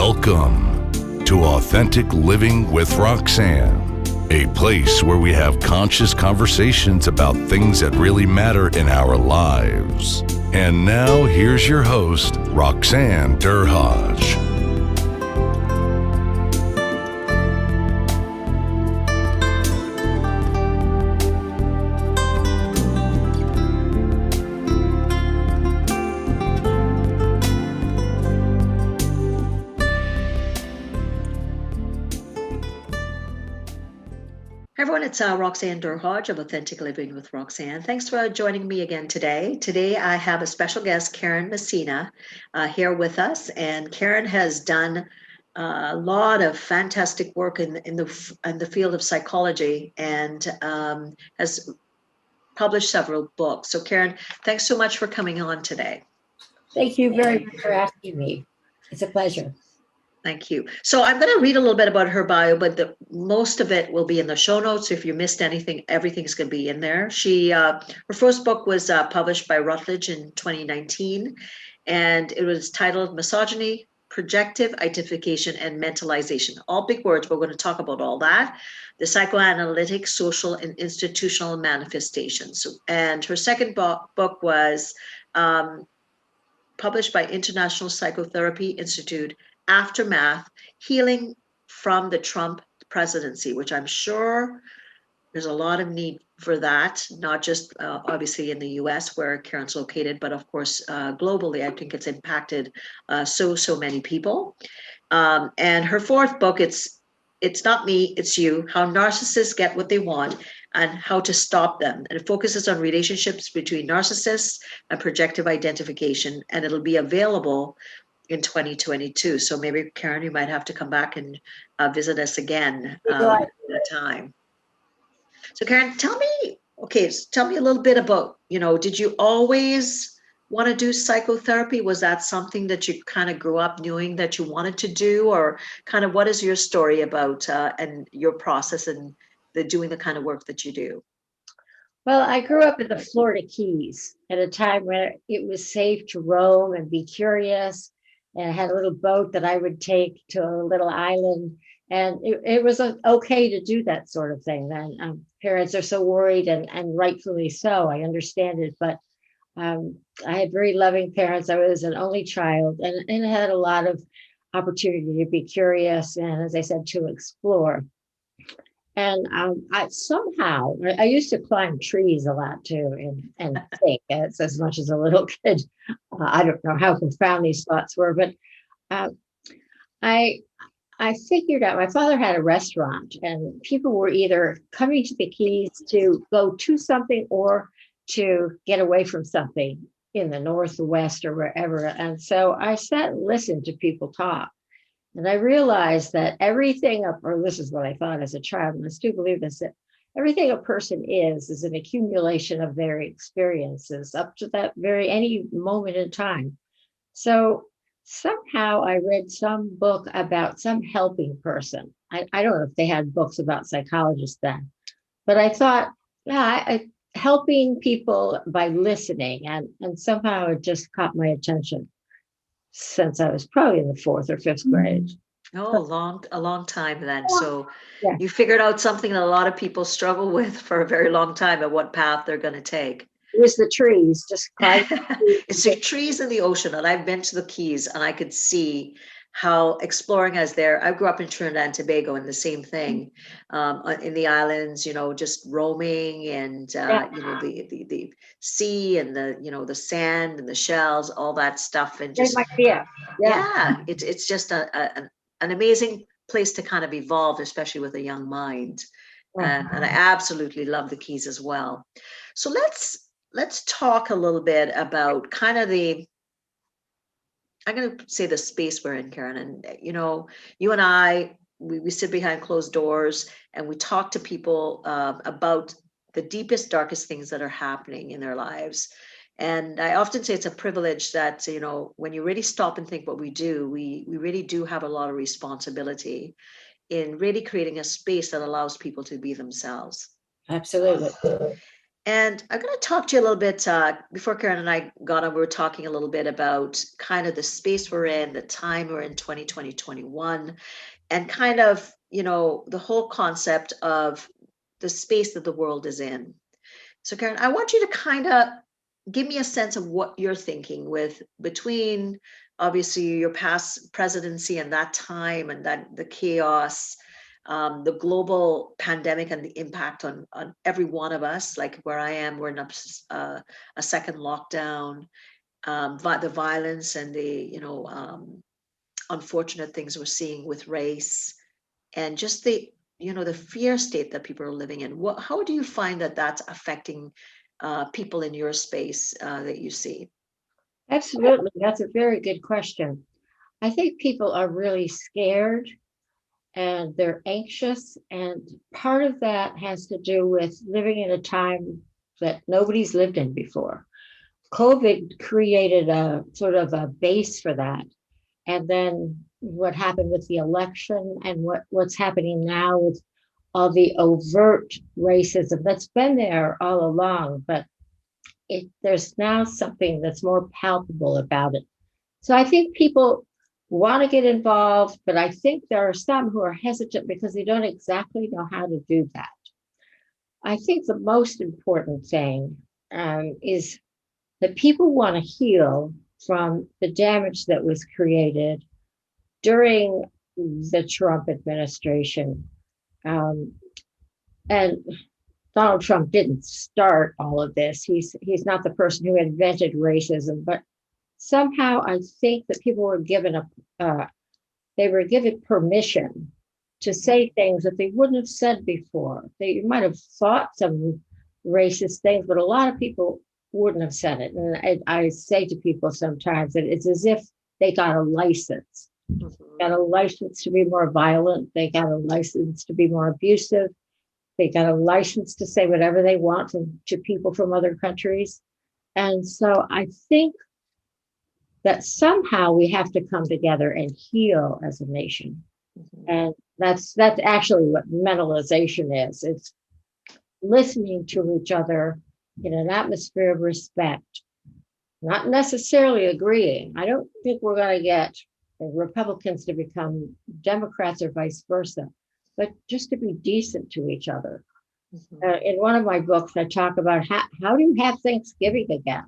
Welcome to Authentic Living with Roxanne, a place where we have conscious conversations about things that really matter in our lives. And now here's your host, Roxanne Derhodge. It's Roxanne Derhodge of Authentic Living with Roxanne. Thanks for joining me again today. Today I have a special guest, Karyne Messina, here with us. And Karyne has done a lot of fantastic work in the field of psychology and has published several books. So Karyne, thanks so much for coming on today. Thank you very much for asking me. It's a pleasure. Thank you. So I'm going to read a little bit about her bio, but most of it will be in the show notes. If you missed anything, everything's going to be in there. Her first book was published by Routledge in 2019, and it was titled Misogyny, Projective Identification, and Mentalization. All big words. We're going to talk about all that. The Psychoanalytic, Social, and Institutional Manifestations. And her second book was published by International Psychotherapy Institute, Aftermath, Healing from the Trump Presidency, which I'm sure there's a lot of need for that, not just obviously in the US where Karyne's located, but of course globally. I think it's impacted so many people. And her fourth book, it's Not Me, It's You, How Narcissists Get What They Want and How to Stop Them. And it focuses on relationships between narcissists and projective identification, and it'll be available in 2022. So maybe, Karyne, you might have to come back and visit us again at a time. So Karyne, tell me a little bit about, did you always want to do psychotherapy? Was that something that you kind of grew up knowing that you wanted to do, or kind of what is your story about and your process and doing the kind of work that you do? Well, I grew up in the Florida Keys at a time where it was safe to roam and be curious. And I had a little boat that I would take to a little island. And it was okay to do that sort of thing then. Parents are so worried, and rightfully so. I understand it. But I had very loving parents. I was an only child and I had a lot of opportunity to be curious and, as I said, to explore. And I used to climb trees a lot too, and think as much as a little kid. I don't know how profound these thoughts were, but I figured out my father had a restaurant, and people were either coming to the Keys to go to something or to get away from something in the North, the West, or wherever. And so I sat and listened to people talk. And I realized that everything, or this is what I thought as a child, and I still believe this, that everything a person is an accumulation of their experiences up to any moment in time. So somehow I read some book about some helping person. I don't know if they had books about psychologists then, but I thought, helping people by listening, and somehow it just caught my attention since I was probably in the 4th or 5th grade. Oh, a long time then. So yeah. You figured out something that a lot of people struggle with for a very long time, and what path they're going to take. It was the trees, just it's the trees in the ocean. And I've been to the Keys, and I could see how exploring as there. I grew up in Trinidad and Tobago, and the same thing in the islands, just roaming and the sea and the sand and the shells, all that stuff, and just it's just an amazing place to kind of evolve, especially with a young mind. And I absolutely love the Keys as well. So let's talk a little bit about kind of I'm going to say the space we're in, Karyne. And, you and I, we sit behind closed doors and we talk to people about the deepest, darkest things that are happening in their lives. And I often say it's a privilege that, when you really stop and think what we do, we really do have a lot of responsibility in really creating a space that allows people to be themselves. Absolutely. And I'm going to talk to you a little bit, before Karyne and I got on, we were talking a little bit about kind of the space we're in, the time we're in 2020, 21, and kind of, the whole concept of the space that the world is in. So Karyne, I want you to kind of give me a sense of what you're thinking between obviously your past presidency and that time and that the chaos, the global pandemic and the impact on every one of us, like where I am, we're in a second lockdown, the violence and the, unfortunate things we're seeing with race and just the fear state that people are living in. How do you find that that's affecting people in your space that you see? Absolutely. That's a very good question. I think people are really scared and they're anxious. And part of that has to do with living in a time that nobody's lived in before. COVID created a sort of a base for that. And then what happened with the election and what's happening now with all the overt racism that's been there all along, but there's now something that's more palpable about it. So I think people want to get involved, but I think there are some who are hesitant because they don't exactly know how to do that. I think the most important thing is that people want to heal from the damage that was created during the Trump administration. And Donald Trump didn't start all of this. He's not the person who invented racism, but somehow I think that people were given permission to say things that they wouldn't have said before. They might have thought some racist things, but a lot of people wouldn't have said it. And I say to people sometimes that it's as if they got a license. Got a license to be more violent. They got a license to be more abusive. They got a license to say whatever they want to people from other countries. And so I think that somehow we have to come together and heal as a nation. And that's actually what mentalization is. It's listening to each other in an atmosphere of respect, not necessarily agreeing. I don't think we're going to get Republicans to become Democrats or vice versa, but just to be decent to each other. In one of my books, I talk about how do you have Thanksgiving again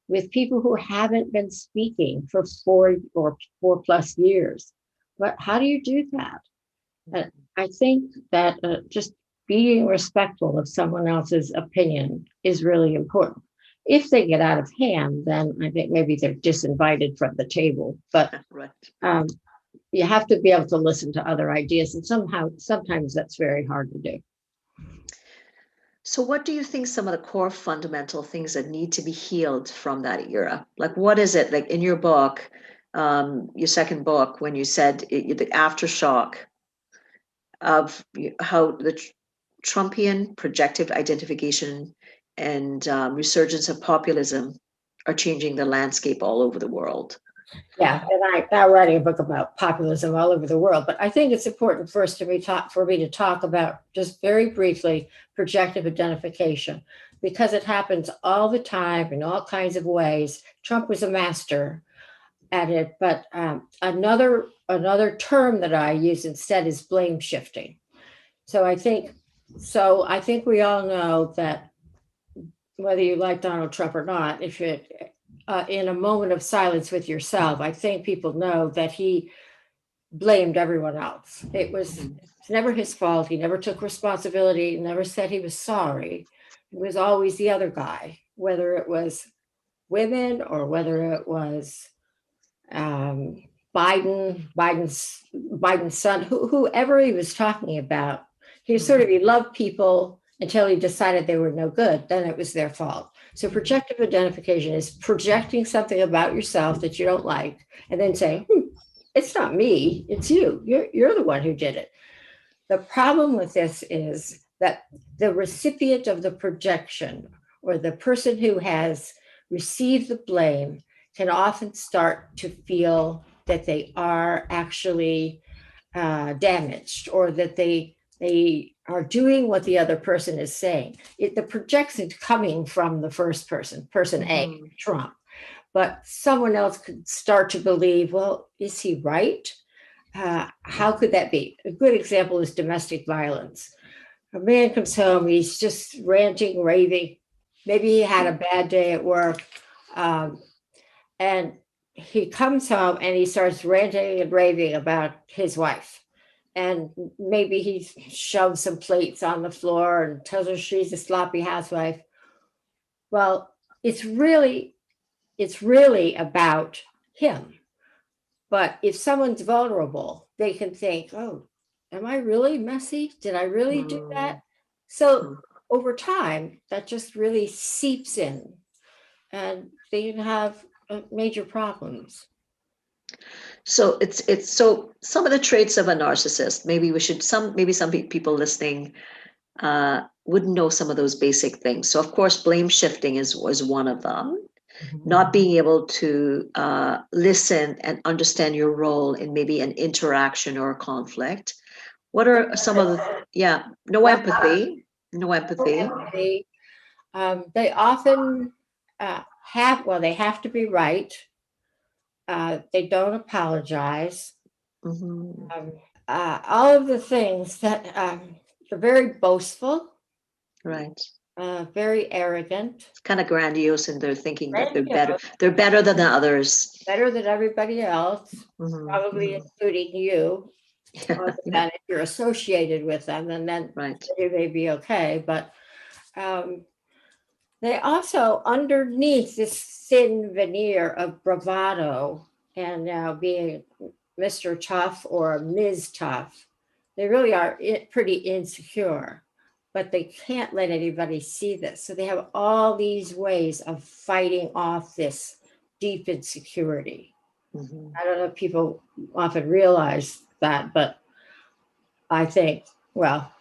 with people who haven't been speaking for 4+ years. But how do you do that? And I think that just being respectful of someone else's opinion is really important. If they get out of hand, then I think maybe they're disinvited from the table. But Right. You have to be able to listen to other ideas. And sometimes that's very hard to do. So what do you think some of the core fundamental things that need to be healed from that era? Like, what is it, like in your book, your second book, when you said the aftershock of how the Trumpian projective identification and resurgence of populism are changing the landscape all over the world? Yeah, and I'm now writing a book about populism all over the world. But I think it's important first for me to talk about, just very briefly, projective identification, because it happens all the time in all kinds of ways. Trump was a master at it, but another term that I use instead is blame shifting. So I think we all know that whether you like Donald Trump or not, if it in a moment of silence with yourself, I think people know that he blamed everyone else. It's never his fault. He never took responsibility, never said he was sorry. It was always the other guy, whether it was women or whether it was Biden's son, whoever he was talking about. He loved people until he decided they were no good. Then it was their fault. So projective identification is projecting something about yourself that you don't like, and then saying, it's not me, it's you. You're the one who did it. The problem with this is that the recipient of the projection, or the person who has received the blame, can often start to feel that they are actually damaged, or that they They are doing what the other person is saying. The projection is coming from the first person, person A, Trump. But someone else could start to believe, well, is he right? How could that be? A good example is domestic violence. A man comes home, he's just ranting, raving. Maybe he had a bad day at work. And he comes home and he starts ranting and raving about his wife. And maybe he shoves some plates on the floor and tells her she's a sloppy housewife. Well, it's really about him. But if someone's vulnerable, they can think, oh, am I really messy? Did I really do that? So over time, that just really seeps in and they can have major problems. So it's so some of the traits of a narcissist. Maybe some people listening wouldn't know some of those basic things. So of course, blame shifting was one of them. Not being able to listen and understand your role in maybe an interaction or a conflict. What are some of the, no empathy. They often they have to be right. They don't apologize. All of the things that they're very boastful. Right. Very arrogant. It's kind of grandiose in their thinking that they're better. They're better than the others. Better than everybody else, probably including you. If you're associated with them, and then you may be okay. But they also, underneath this thin veneer of bravado and now being Mr. Tough or Ms. Tough, they really are pretty insecure. But they can't let anybody see this. So they have all these ways of fighting off this deep insecurity. I don't know if people often realize that, but I think, well,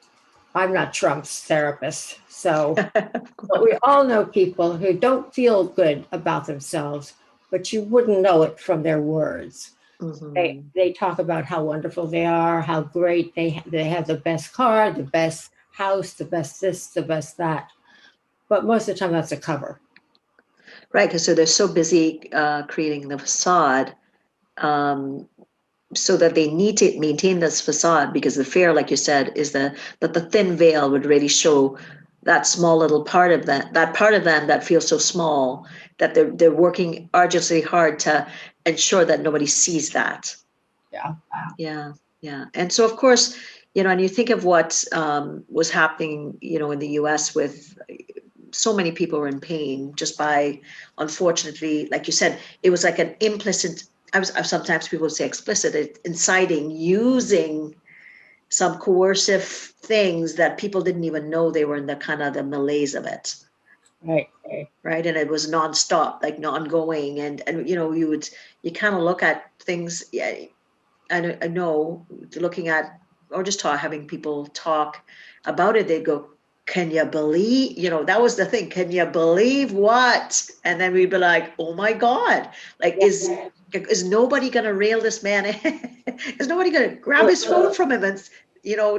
I'm not Trump's therapist. So but we all know people who don't feel good about themselves, but you wouldn't know it from their words. They talk about how wonderful they are, how great they have the best car, the best house, the best this, the best that. But most of the time that's a cover. Right, because so they're so busy creating the facade so that they need to maintain this facade, because the fear, like you said, is that the thin veil would really show that small little part of that part of them that feels so small, that they're working arduously hard to ensure that nobody sees that. Yeah. And so, of course, and you think of what was happening, in the US with so many people were in pain just by, unfortunately, like you said, it was like an implicit, sometimes people would say explicit, inciting, using some coercive things that people didn't even know they were in the kind of the malaise of it. Right. And it was nonstop, like ongoing. And you kind of look at things. Yeah, I know, looking at, or just having people talk about it, they'd go, can you believe, that was the thing. Can you believe what? And then we'd be like, oh my God, like, is nobody going to rail this man in? Is nobody going to grab his phone from him and,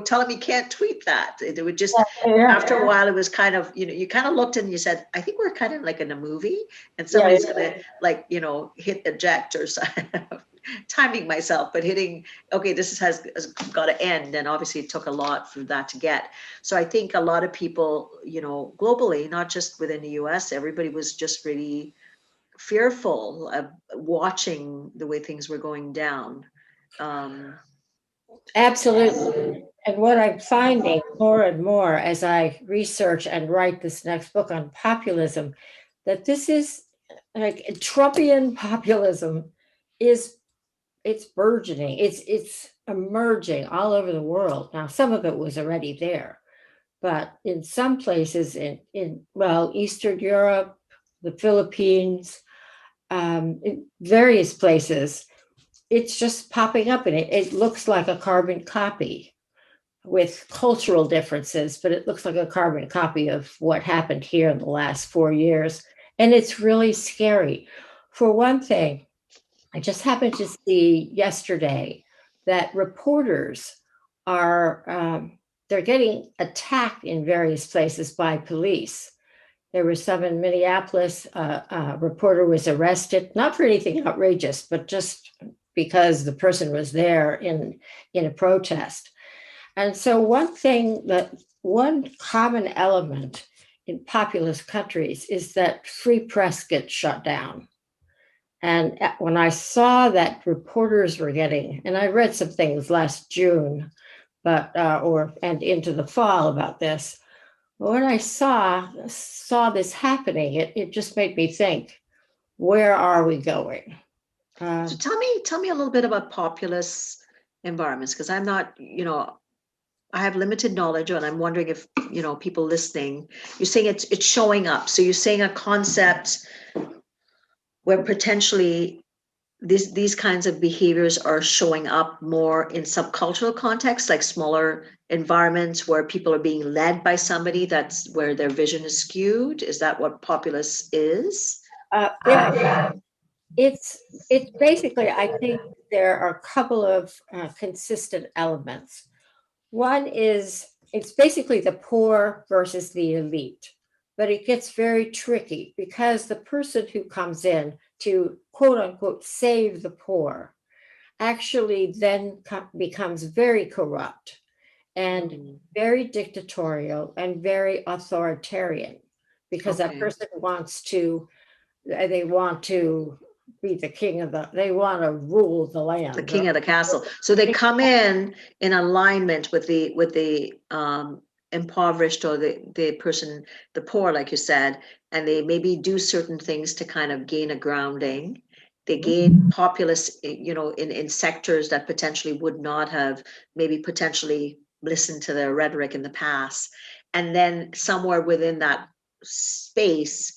tell him he can't tweet that? It would just, after a while, it was kind of, you kind of looked and you said, I think we're kind of like in a movie and somebody's going to, hit eject or something. Timing myself, but hitting, okay, this has got to end. And obviously it took a lot for that to get. So I think a lot of people, globally, not just within the US, everybody was just really fearful of watching the way things were going down. Absolutely. And what I'm finding more and more as I research and write this next book on populism, that this is like Trumpian populism it's burgeoning. It's emerging all over the world. Now, some of it was already there, but in some places in Eastern Europe, the Philippines, in various places, it's just popping up, and it looks like a carbon copy with cultural differences, but it looks like a carbon copy of what happened here in the last 4 years. And it's really scary. For one thing, I just happened to see yesterday that reporters are, they're getting attacked in various places by police. There was some in Minneapolis. A reporter was arrested, not for anything outrageous, but just because the person was there in a protest. And so one common element in populist countries is that free press gets shut down. And when I saw that reporters were getting, and I read some things last June, and into the fall about this, when I saw this happening, it just made me think, where are we going? So tell me a little bit about populist environments, because I'm not, I have limited knowledge, and I'm wondering if, people listening, you're saying it's showing up. So you're saying a concept where potentially these kinds of behaviors are showing up more in subcultural contexts, like smaller environments where people are being led by somebody that's where their vision is skewed. Is that what populist is? It's basically, I think there are a couple of consistent elements. One is it's basically the poor versus the elite, but it gets very tricky because the person who comes in to quote unquote save the poor actually then becomes very corrupt and very dictatorial and very authoritarian, because that person they want to be the king they want to rule the land, the king of the castle. So they come in alignment with the impoverished, or the person, the poor, like you said, and they maybe do certain things to kind of gain a grounding. They gain populist, in sectors that potentially would not have maybe potentially listened to their rhetoric in the past. And then somewhere within that space,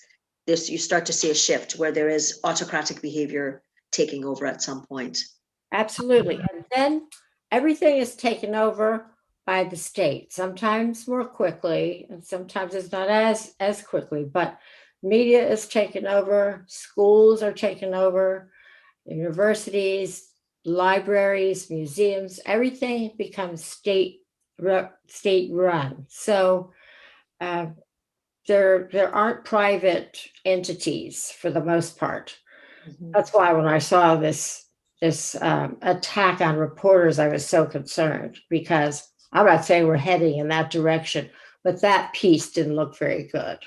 you start to see a shift where there is autocratic behavior taking over at some point. Absolutely. And then everything is taken over by the state, sometimes more quickly, and sometimes it's not as quickly, but media is taken over, schools are taken over, universities, libraries, museums, everything becomes state run. So there aren't private entities for the most part. That's why when I saw this attack on reporters, I was so concerned, because I'm not saying we're heading in that direction, but that piece didn't look very good.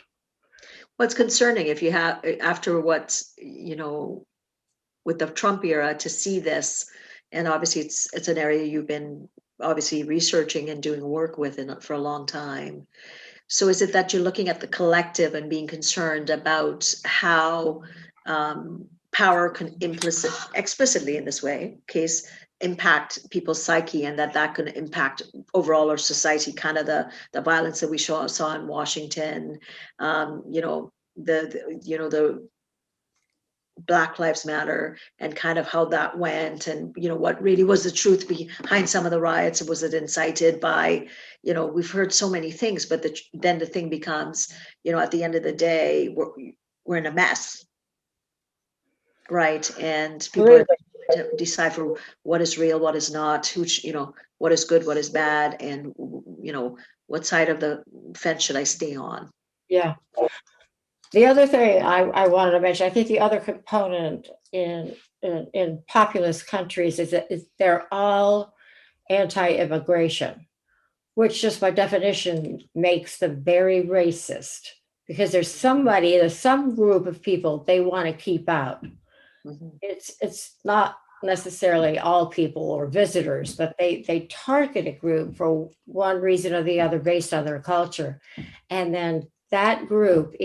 What's concerning, if you have, after what's, with the Trump era, to see this, and obviously it's an area you've been obviously researching and doing work with for a long time. So is it that you're looking at the collective and being concerned about how power can explicitly in this case impact people's psyche, and that can impact overall our society, kind of the violence that we saw in Washington, the Black Lives Matter, and kind of how that went, and what really was the truth behind some of the riots. Was it incited by, we've heard so many things, but then the thing becomes, at the end of the day, we're in a mess, right? And people are to decipher what is real, what is not, what is good, what is bad, and what side of the fence should I stay on? Yeah. The other thing I wanted to mention, I think the other component in populist countries is that they're all anti-immigration, which just by definition makes them very racist, because there's some group of people they want to keep out. It's not necessarily all people or visitors, but they target a group for one reason or the other based on their culture, and then that group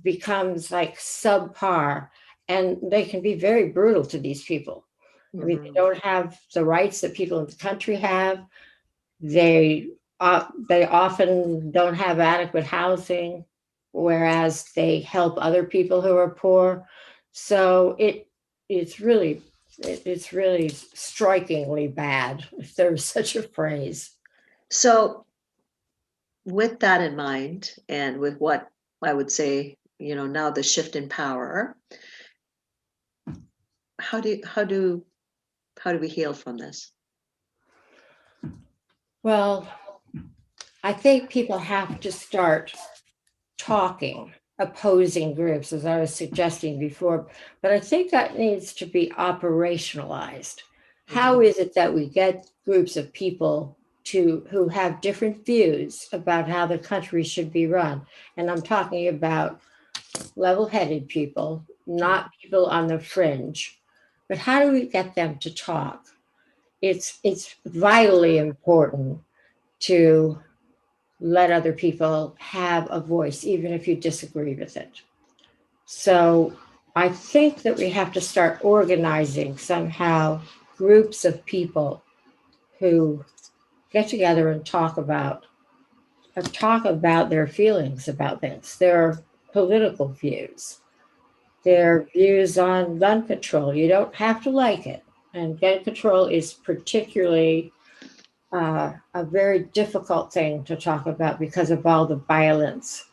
becomes like subpar, and they can be very brutal to these people. I mean, they don't have the rights that people in the country have. They often don't have adequate housing, whereas they help other people who are poor. So it's really strikingly bad, if there's such a phrase. So with that in mind, and with what I would say, now the shift in power, how do we heal from this? Well, I think people have to start talking, opposing groups, as I was suggesting before, but I think that needs to be operationalized. How is it that we get groups of people who have different views about how the country should be run? And I'm talking about level-headed people, not people on the fringe. But how do we get them to talk? It's vitally important to let other people have a voice, even if you disagree with it. So I think that we have to start organizing somehow groups of people who get together and talk about their feelings about this, their political views, their views on gun control. You don't have to like it. And gun control is particularly a very difficult thing to talk about because of all the violence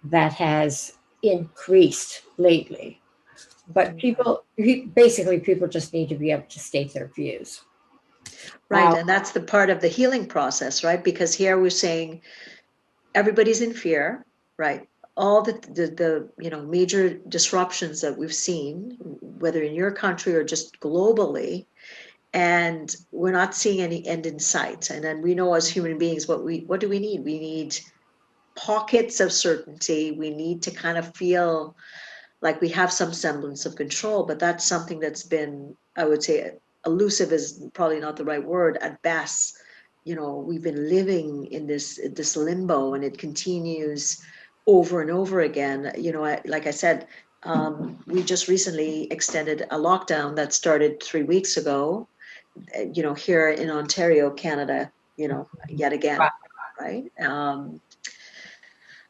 that has increased lately. But people just need to be able to state their views. Right. And that's the part of the healing process, right? Because here we're saying everybody's in fear, right? All the major disruptions that we've seen, whether in your country or just globally, and we're not seeing any end in sight. And then we know as human beings what do we need? We need pockets of certainty. We need to kind of feel like we have some semblance of control, but that's something that's been, I would say, elusive is probably not the right word at best. We've been living in this limbo, and it continues over and over again. Like I said, we just recently extended a lockdown that started 3 weeks ago, here in Ontario, Canada, yet again, right?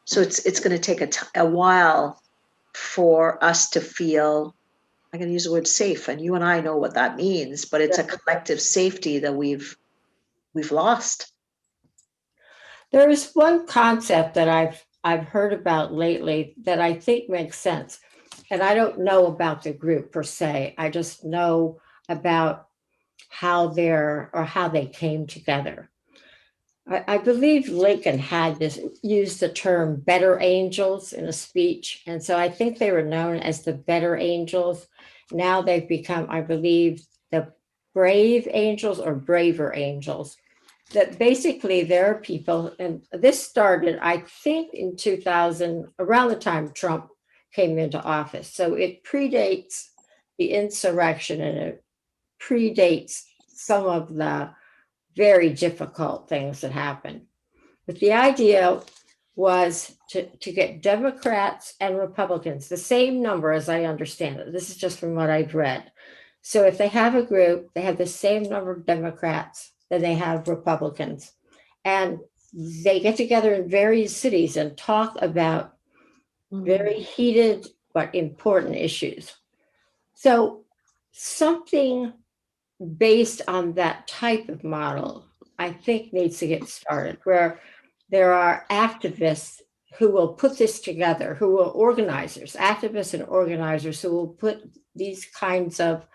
So it's going to take a while for us to feel, I'm going to use the word safe, and you and I know what that means, but it's a collective safety that we've lost. There is one concept that I've heard about lately that I think makes sense. And I don't know about the group per se. I just know about how they came together. I believe Lincoln had used the term better angels in a speech. And so I think they were known as the better angels. Now they've become, I believe, the brave angels or braver angels. That basically there are people, and this started, I think, in 2000, around the time Trump came into office. So it predates the insurrection, and it predates some of the very difficult things that happened. But the idea was to get Democrats and Republicans, the same number as I understand it. This is just from what I've read. So if they have a group, they have the same number of Democrats than they have Republicans. And they get together in various cities and talk about very heated but important issues. So something based on that type of model, I think needs to get started, where there are activists who will put this together, who are activists and organizers who will put these kinds of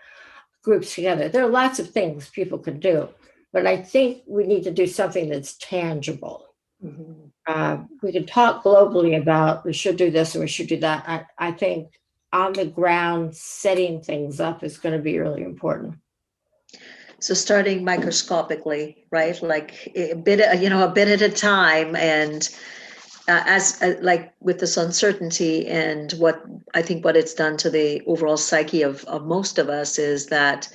groups together. There are lots of things people can do, but I think we need to do something that's tangible. We can talk globally about we should do this and we should do that. I think on the ground, setting things up is going to be really important. So starting microscopically, right? Like a bit at a time, and like with this uncertainty, and what it's done to the overall psyche of most of us is that,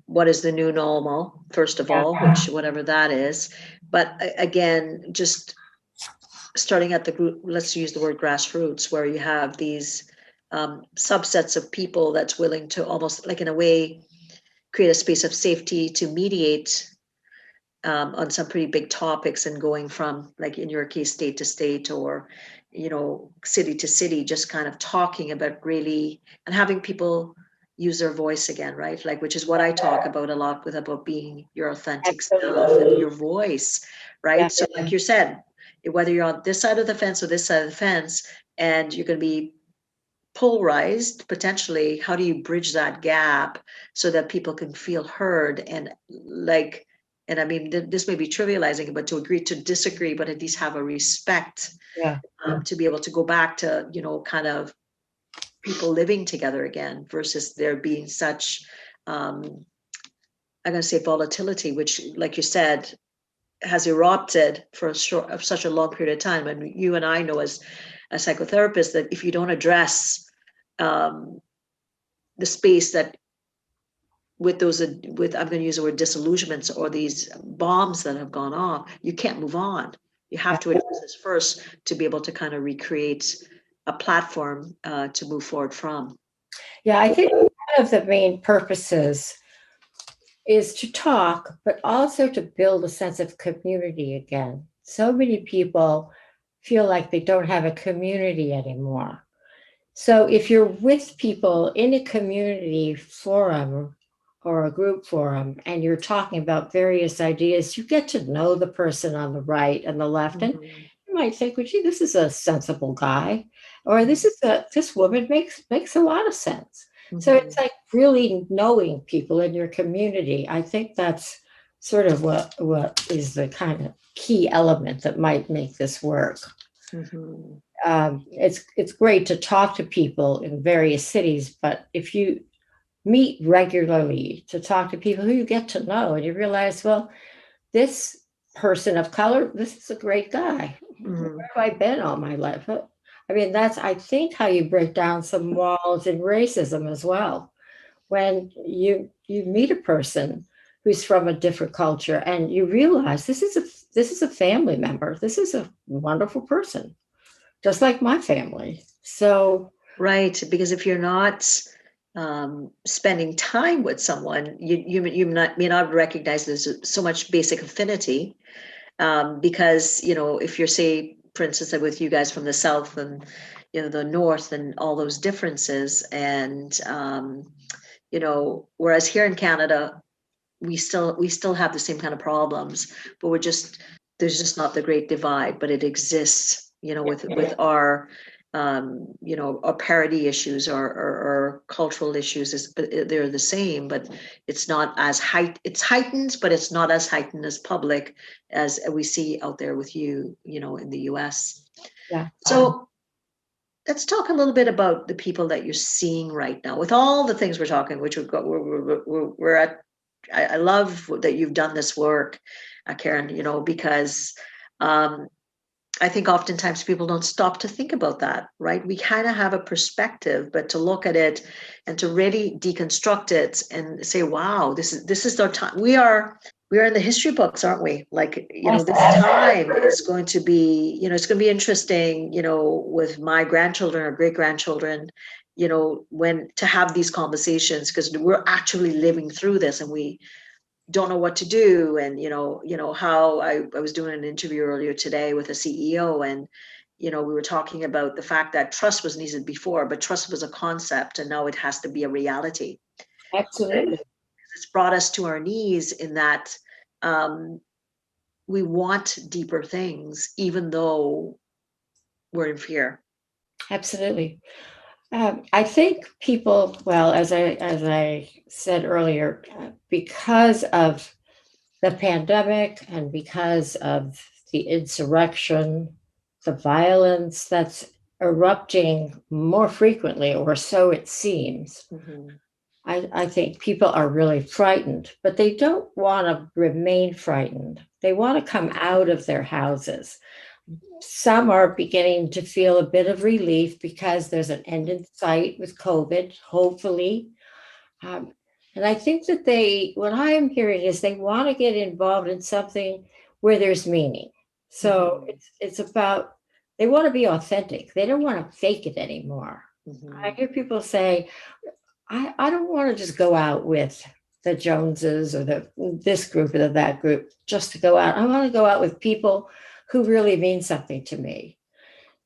what is the new normal, first of all, which whatever that is. But again, just starting at the group, let's use the word grassroots, where you have these subsets of people that's willing to almost like in a way create a space of safety to mediate on some pretty big topics, and going from, like in your case, state to state, or city to city, just kind of talking about really, and having people use their voice again, right? Like, which is what I talk about a lot about being your authentic self and your voice, right? Yeah. So like you said, whether you're on this side of the fence or this side of the fence, and you're going to be polarized potentially, how do you bridge that gap so that people can feel heard and like and I mean, this may be trivializing it, but to agree to disagree, but at least have a respect, to be able to go back to, kind of people living together again, versus there being such, I'm going to say volatility, which, like you said, has erupted for such a long period of time. And you and I know as a psychotherapist that if you don't address the space that with I'm going to use the word disillusionments or these bombs that have gone off, you can't move on. You have to address this first to be able to kind of recreate a platform to move forward from. Yeah, I think one of the main purposes is to talk, but also to build a sense of community again. So many people feel like they don't have a community anymore. So if you're with people in a community forum or a group forum and you're talking about various ideas, you get to know the person on the right and the left. And you might think, well, gee, this is a sensible guy, or this woman makes a lot of sense. So it's like really knowing people in your community. I think that's sort of what is the kind of key element that might make this work. It's great to talk to people in various cities, but if you meet regularly to talk to people who you get to know and you realize, well, this person of color, this is a great guy. Where have I been all my life? I mean, that's, I think, how you break down some walls in racism as well. When you meet a person who's from a different culture and you realize this is a family member. This is a wonderful person, just like my family. So right, because if you're not spending time with someone, you may not recognize there's so much basic affinity, because if you're, say, for instance, with you guys from the South and the North and all those differences, and whereas here in Canada we still have the same kind of problems, but there's just not the great divide, but it exists, with our our parity issues or cultural issues, they're the same, but it's not as it's heightened, but it's not as heightened as public as we see out there with you, in the US. Yeah. So let's talk a little bit about the people that you're seeing right now with all the things we're talking, which we're at. I love that you've done this work, Karyne, because I think oftentimes people don't stop to think about that, right? We kind of have a perspective, but to look at it and to really deconstruct it and say, wow, this is our time. We are in the history books, aren't we? Like, this time is going to be, it's going to be interesting, with my grandchildren or great grandchildren, when to have these conversations, because we're actually living through this and we don't know what to do. And how I was doing an interview earlier today with a CEO, and we were talking about the fact that trust was needed before, but trust was a concept and now it has to be a reality. Absolutely. It's brought us to our knees in that we want deeper things, even though we're in fear. Absolutely. I think people, well, as I said earlier, because of the pandemic and because of the insurrection, the violence that's erupting more frequently, or so it seems, I think people are really frightened, but they don't want to remain frightened. They want to come out of their houses. Some are beginning to feel a bit of relief because there's an end in sight with COVID, hopefully. And I think that what I am hearing is they want to get involved in something where there's meaning. So it's about, they want to be authentic. They don't want to fake it anymore. I hear people say, I don't want to just go out with the Joneses or this group or that group just to go out. I want to go out with people who really mean something to me.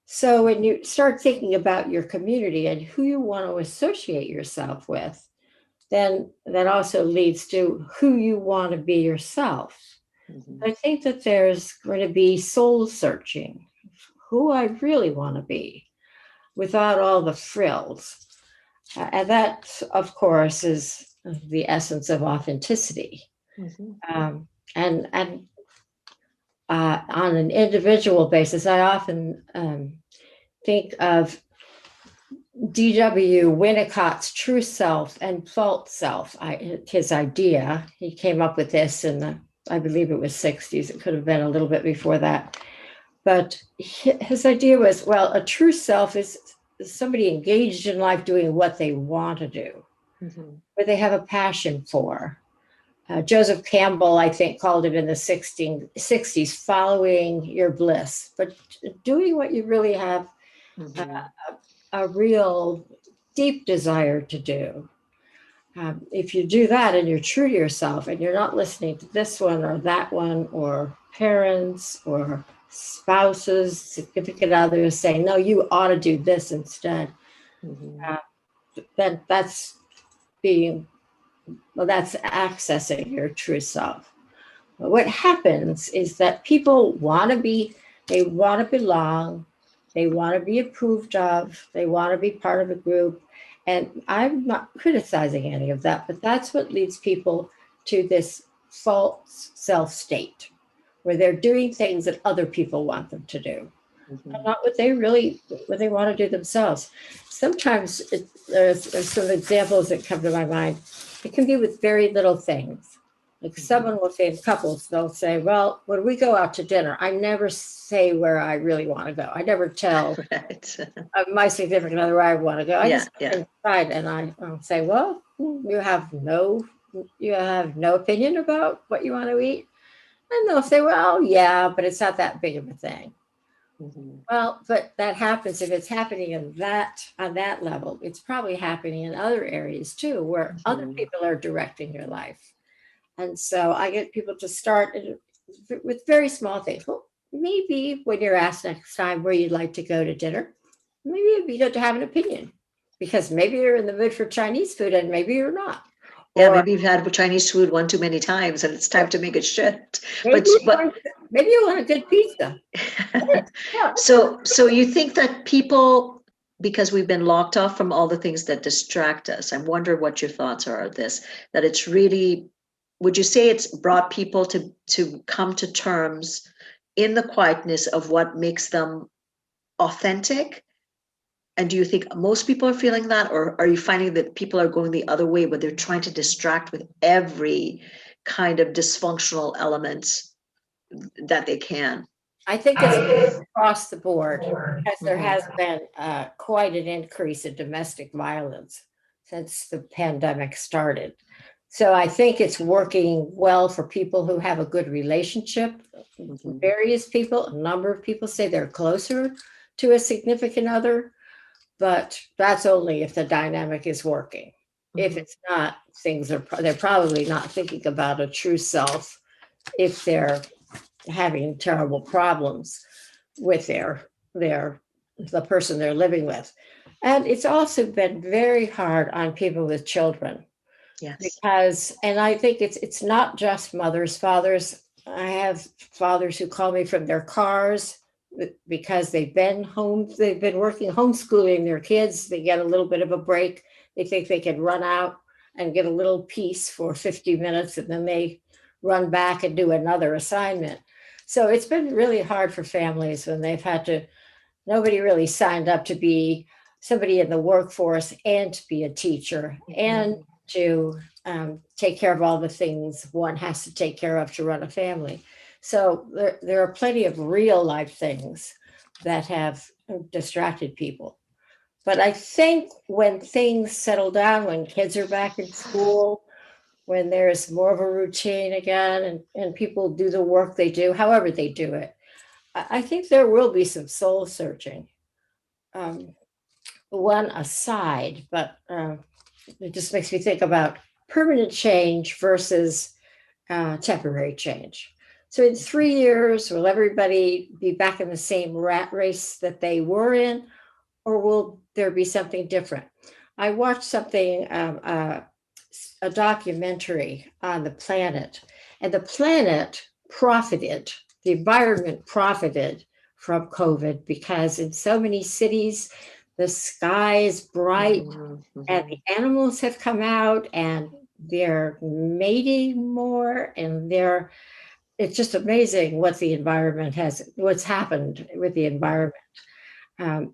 So when you start thinking about your community and who you want to associate yourself with, then that also leads to who you want to be yourself. I think that there's going to be soul searching, who I really want to be, without all the frills. And that, of course, is the essence of authenticity. and on an individual basis, I often think of D.W. Winnicott's true self and false self. His idea, he came up with this in the, I believe it was 60s. It could have been a little bit before that. But his idea was, well, a true self is somebody engaged in life doing what they want to do, what they have a passion for. Joseph Campbell, I think, called it in the 60s, following your bliss, but doing what you really have a real deep desire to do. If you do that and you're true to yourself and you're not listening to this one or that one or parents or spouses, significant others saying, no, you ought to do this instead, then that's accessing your true self. But what happens is that people they want to belong, they want to be approved of, they want to be part of a group. And I'm not criticizing any of that, but that's what leads people to this false self state, where they're doing things that other people want them to do, not what they want to do themselves. Sometimes there's some examples that come to my mind. It can be with very little things. Like someone will say, couples, they'll say, well, when we go out to dinner, I never say where I really want to go. I never tell my significant other where I want to go. I just go inside and I'll say, well, you have no opinion about what you want to eat. And they'll say, well, yeah, but it's not that big of a thing. Well, but that happens if it's happening on that level. It's probably happening in other areas too, where other people are directing your life. And so I get people to start with very small things. Well, maybe when you're asked next time where you'd like to go to dinner, maybe you don't have an opinion, because maybe you're in the mood for Chinese food and maybe you're not. Yeah, maybe you've had Chinese food one too many times and it's time to make a shift. Maybe you want a good pizza. So you think that people, because we've been locked off from all the things that distract us, I wonder what your thoughts are on this, that it's really, would you say it's brought people to come to terms in the quietness of what makes them authentic? And do you think most people are feeling that, or are you finding that people are going the other way, where they're trying to distract with every kind of dysfunctional element that they can? I think it's across the board, because there has been quite an increase in domestic violence since the pandemic started. So I think it's working well for people who have a good relationship. Various people, a number of people say they're closer to a significant other, but that's only if the dynamic is working. If it's not, they're probably not thinking about a true self if they're having terrible problems with the person they're living with. And it's also been very hard on people with children. Yes. Because, and I think it's not just mothers, fathers. I have fathers who call me from their cars because they've been working homeschooling their kids. They get a little bit of a break. They think they can run out and get a little peace for 50 minutes, and then they run back and do another assignment. So it's been really hard for families when they've had nobody really signed up to be somebody in the workforce and to be a teacher and to take care of all the things one has to take care of to run a family. So there are plenty of real life things that have distracted people. But I think when things settle down, when kids are back in school, when there's more of a routine again, and people do the work they do, however they do it, I think there will be some soul searching. One aside, but it just makes me think about permanent change versus temporary change. So in 3 years, will everybody be back in the same rat race that they were in, or will there be something different? I watched something, a documentary on the planet, and the planet profited, the environment profited from COVID, because in so many cities, the sky is bright and the animals have come out and they're mating more, and it's just amazing what's happened with the environment.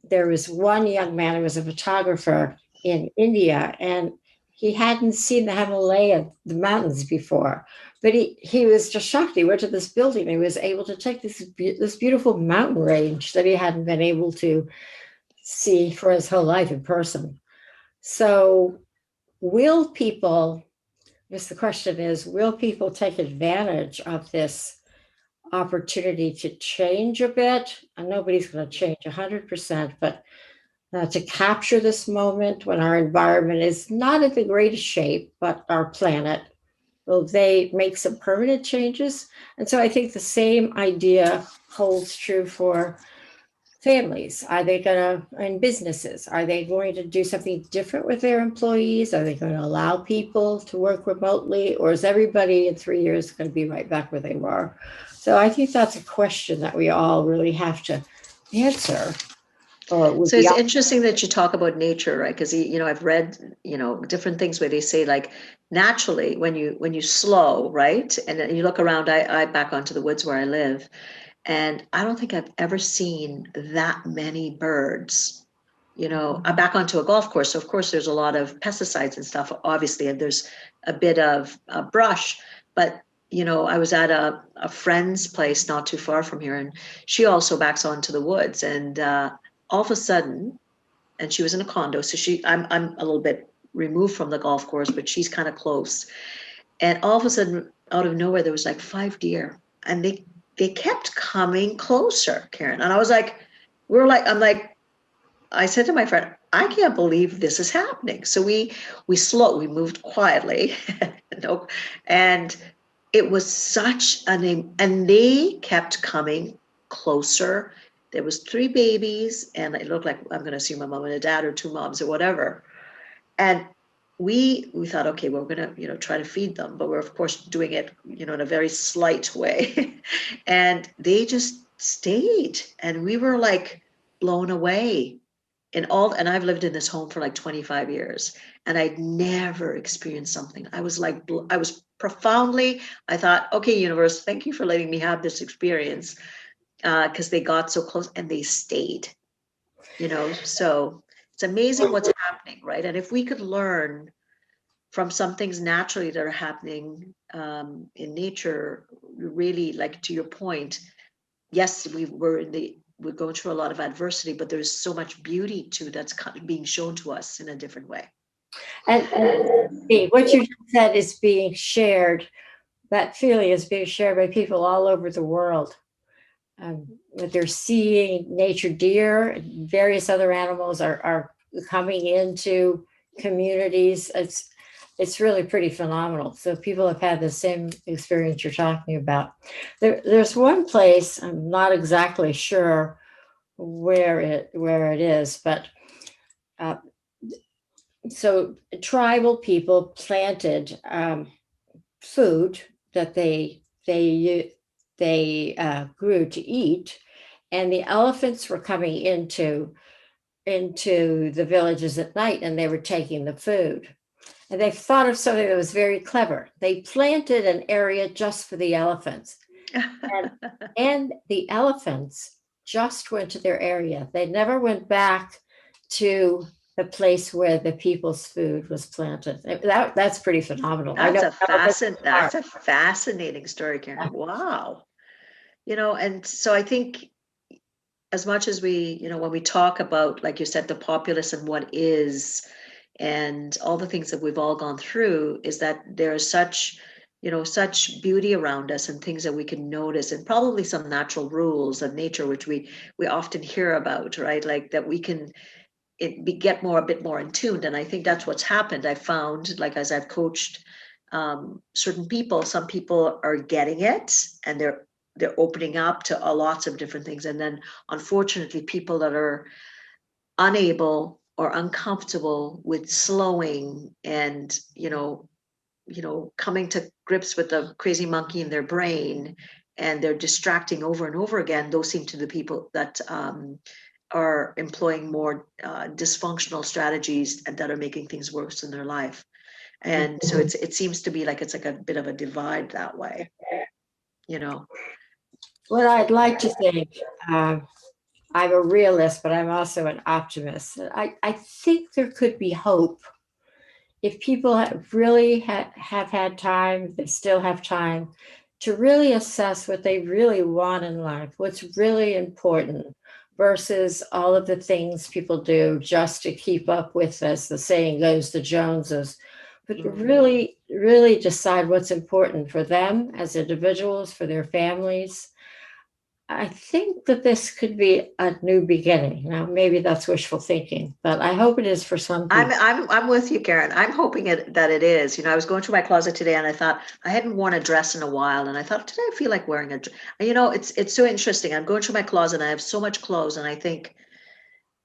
There was one young man who was a photographer in India, and he hadn't seen the Himalaya, the mountains before, but he was just shocked. He went to this building. He was able to take this beautiful mountain range that he hadn't been able to see for his whole life in person. So will people, I guess the question is, will people take advantage of this opportunity to change a bit? And nobody's going to change 100%, but to capture this moment when our environment is not in the greatest shape, but our planet, will they make some permanent changes? And so I think the same idea holds true for families. Are they going to, and businesses, are they going to do something different with their employees? Are they going to allow people to work remotely? Or is everybody in 3 years going to be right back where they were? So I think that's a question that we all really have to answer. So it's interesting that you talk about nature, right? Because I've read different things where they say, like, naturally when you slow, right, and then you look around. I back onto the woods where I live, and I don't think I've ever seen that many birds. I'm back onto a golf course, so of course there's a lot of pesticides and stuff, obviously, and there's a bit of brush, but I was at a friend's place not too far from here, and she also backs onto the woods, and all of a sudden, and she was in a condo, so I'm a little bit removed from the golf course, but she's kind of close. And all of a sudden, out of nowhere, there was like 5 deer, and they kept coming closer, Karyne. And I was like, I said to my friend, I can't believe this is happening. So we moved quietly, and it was such and they kept coming closer. There was 3 babies, and it looked like, I'm going to assume a mom and a dad, or 2 moms or whatever. And we thought, okay, well, we're going to try to feed them, but we're of course doing it, in a very slight way. And they just stayed, and we were like blown away. And I've lived in this home for like 25 years, and I'd never experienced something. I was profoundly, I thought, okay, universe, thank you for letting me have this experience. Because they got so close and they stayed, so it's amazing what's happening, right? And if we could learn from some things naturally that are happening in nature, really, like, to your point, yes, we're going through a lot of adversity, but there's so much beauty too that's being shown to us in a different way. And what you just said is being shared. That feeling is being shared by people all over the world. They're seeing nature, deer, and various other animals are coming into communities. It's really pretty phenomenal. So people have had the same experience you're talking about. There's one place, I'm not exactly sure where it is, but so tribal people planted food that they grew to eat, and the elephants were coming into the villages at night, and they were taking the food. And they thought of something that was very clever. They planted an area just for the elephants, and the elephants just went to their area. They never went back to the place where the people's food was planted. That's pretty phenomenal. That's a fascinating story, Karyne. Wow. And so I think, as much as we, when we talk about, like you said, the populace and what is, and all the things that we've all gone through, is that there's such beauty around us, and things that we can notice, and probably some natural rules of nature, which we often hear about, right? Like that we can get a bit more in tune. And I think that's what's happened. I found, like, as I've coached certain people, some people are getting it, and they're opening up to lots of different things. And then unfortunately, people that are unable or uncomfortable with slowing and, coming to grips with the crazy monkey in their brain, and they're distracting over and over again, those seem to be the people that are employing more dysfunctional strategies that are making things worse in their life. And so it seems to be like it's like a bit of a divide that way, you know. What I'd like to think, I'm a realist, but I'm also an optimist. I think there could be hope if people really have had time, they still have time to really assess what they really want in life, what's really important, versus all of the things people do just to keep up with, as the saying goes, the Joneses. But really, really decide what's important for them as individuals, for their families. I think that this could be a new beginning. Now, maybe that's wishful thinking, but I hope it is for some people. I'm with you, Karyne. I'm hoping that it is. You know, I was going through my closet today and I thought I hadn't worn a dress in a while, and I thought, today I feel like wearing a dress. You know, it's so interesting. I'm going through my closet and I have so much clothes, and I think,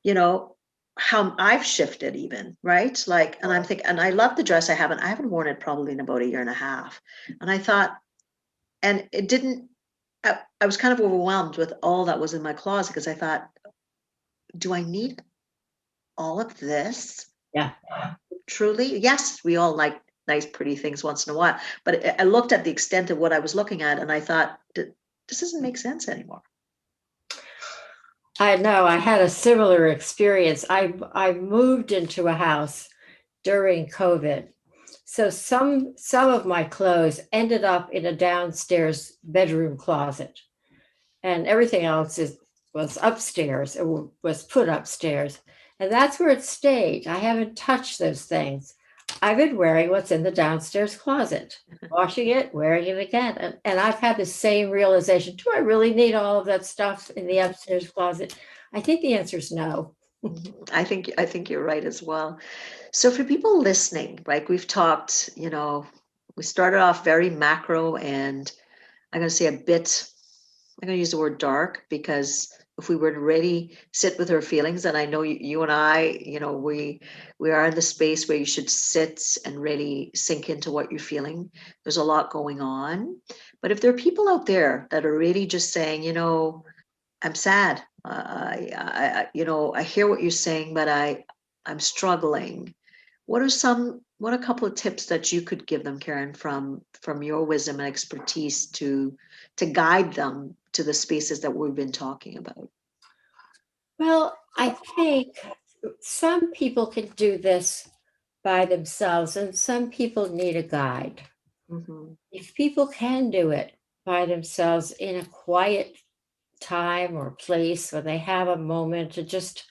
you know, how I've shifted even, right? Like, and I'm thinking, and I love the dress I haven't worn it probably in about a year and a half. And I thought, and it didn't, I was kind of overwhelmed with all that was in my closet, because I thought, do I need all of this? Yeah. Truly? Yes, we all like nice, pretty things once in a while. But I looked at the extent of what I was looking at, and I thought, this doesn't make sense anymore. I know I had a similar experience. I moved into a house during COVID. So some of my clothes ended up in a downstairs bedroom closet, and everything else was upstairs. It was put upstairs, and that's where it stayed. I haven't touched those things. I've been wearing what's in the downstairs closet, washing it, wearing it again. And I've had the same realization. Do I really need all of that stuff in the upstairs closet? I think the answer is no. I think you're right as well. So for people listening, right, we've talked, you know, we started off very macro, and I'm going to say I'm going to use the word dark, because if we were to really sit with our feelings, and I know you and I, you know, we are in the space where you should sit and really sink into what you're feeling. There's a lot going on. But if there are people out there that are really just saying, you know, I'm sad, you know, I hear what you're saying, but I'm struggling. What are a couple of tips that you could give them, Karyne, from your wisdom and expertise to guide them to the spaces that we've been talking about? Well, I think some people can do this by themselves, and some people need a guide. Mm-hmm. If people can do it by themselves in a quiet time or place where they have a moment to just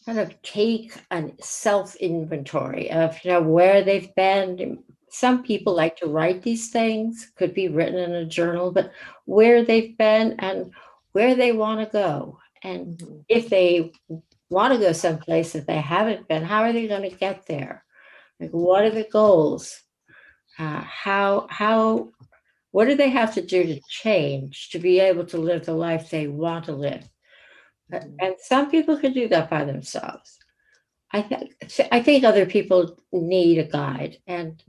kind of take a self-inventory of, you know, where they've been. Some people like to write these things, could be written in a journal, but where they've been and where they want to go. And if they want to go someplace that they haven't been, how are they going to get there? Like, what are the goals? What do they have to do to change to be able to live the life they want to live? And some people can do that by themselves. I think other people need a guide, and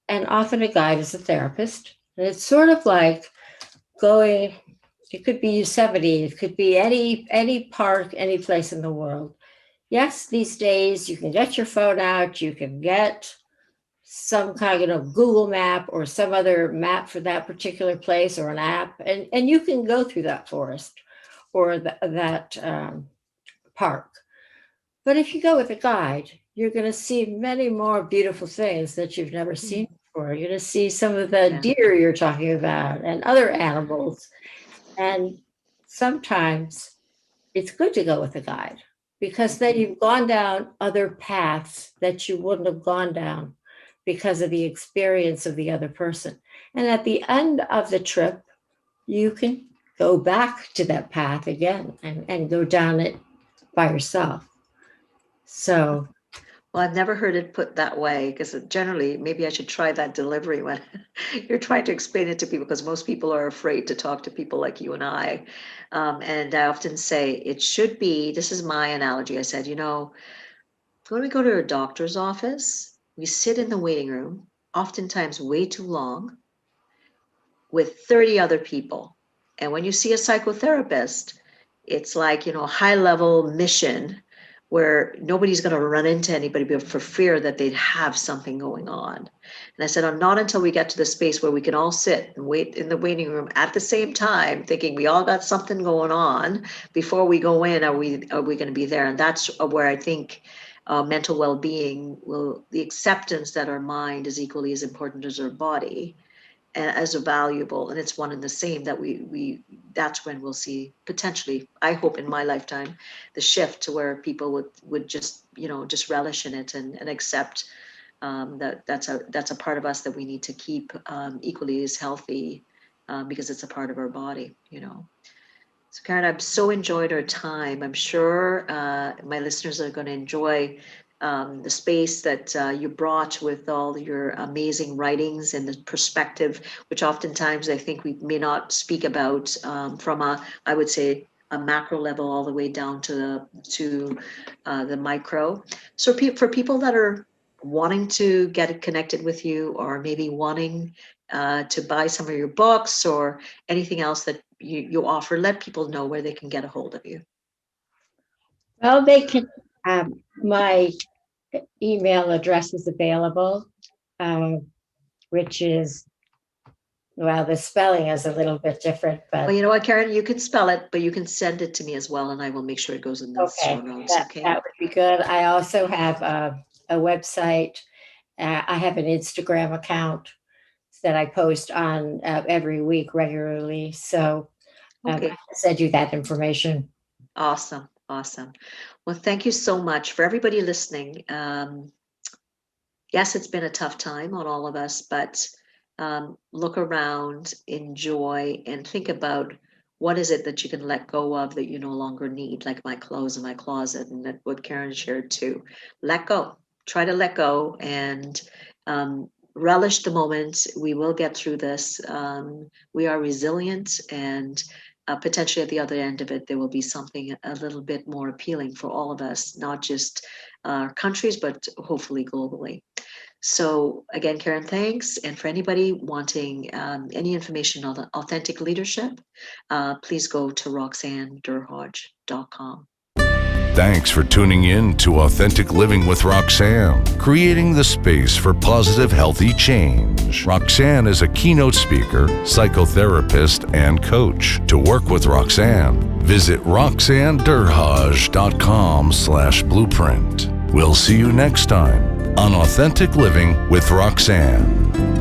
often a guide is a therapist. And it's sort of like going. It could be Yosemite. It could be any park, any place in the world. Yes, these days you can get your phone out. You can get some kind of Google map or some other map for that particular place, or an app, and you can go through that forest or that park. But if you go with a guide, you're going to see many more beautiful things that you've never seen before. You're going to see some of the deer you're talking about and other animals. And sometimes it's good to go with a guide, because then you've gone down other paths that you wouldn't have gone down because of the experience of the other person. And at the end of the trip, you can go back to that path again and go down it by yourself. So, well, I've never heard it put that way, because generally, maybe I should try that delivery when you're trying to explain it to people, because most people are afraid to talk to people like you and I. And I often say it should be, this is my analogy. I said, you know, when we go to a doctor's office, we sit in the waiting room, oftentimes way too long, with 30 other people. And when you see a psychotherapist, it's like, you know, high level mission where nobody's going to run into anybody for fear that they'd have something going on. And I said, not until we get to the space where we can all sit and wait in the waiting room at the same time, thinking we all got something going on before we go in, are we going to be there? And that's where I think mental well-being the acceptance that our mind is equally as important as our body, as a valuable, and it's one and the same, that that's when we'll see potentially, I hope in my lifetime, the shift to where people would just just relish in it and accept that's a part of us that we need to keep equally as healthy, because it's a part of our body. So Karyne, I've so enjoyed our time. I'm sure my listeners are going to enjoy the space that you brought with all your amazing writings and the perspective, which oftentimes I think we may not speak about from I would say, a macro level all the way down to the micro. So for people that are wanting to get connected with you, or maybe wanting to buy some of your books or anything else that you offer, let people know where they can get a hold of you. Well, they can. My email address is available, which is, well, the spelling is a little bit different, but well, you know what, Karyne, you can spell it, but you can send it to me as well, and I will make sure it goes in the show notes. Okay, that would be good. I also have a website. I have an Instagram account that I post on every week regularly. So I'll send you that information. Awesome. Well, thank you so much for everybody listening. Yes, it's been a tough time on all of us, but look around, enjoy, and think about what is it that you can let go of that you no longer need, like my clothes in my closet, and that what Karyne shared too. Let go. Try to let go and relish the moment. We will get through this. We are resilient, and potentially at the other end of it, there will be something a little bit more appealing for all of us, not just our countries, but hopefully globally. So again, Karyne, thanks. And for anybody wanting any information on authentic leadership, please go to roxannederhodge.com. Thanks for tuning in to Authentic Living with Roxanne, creating the space for positive, healthy change. Roxanne is a keynote speaker, psychotherapist, and coach. To work with Roxanne, visit roxannederhodge.com/blueprint. We'll see you next time on Authentic Living with Roxanne.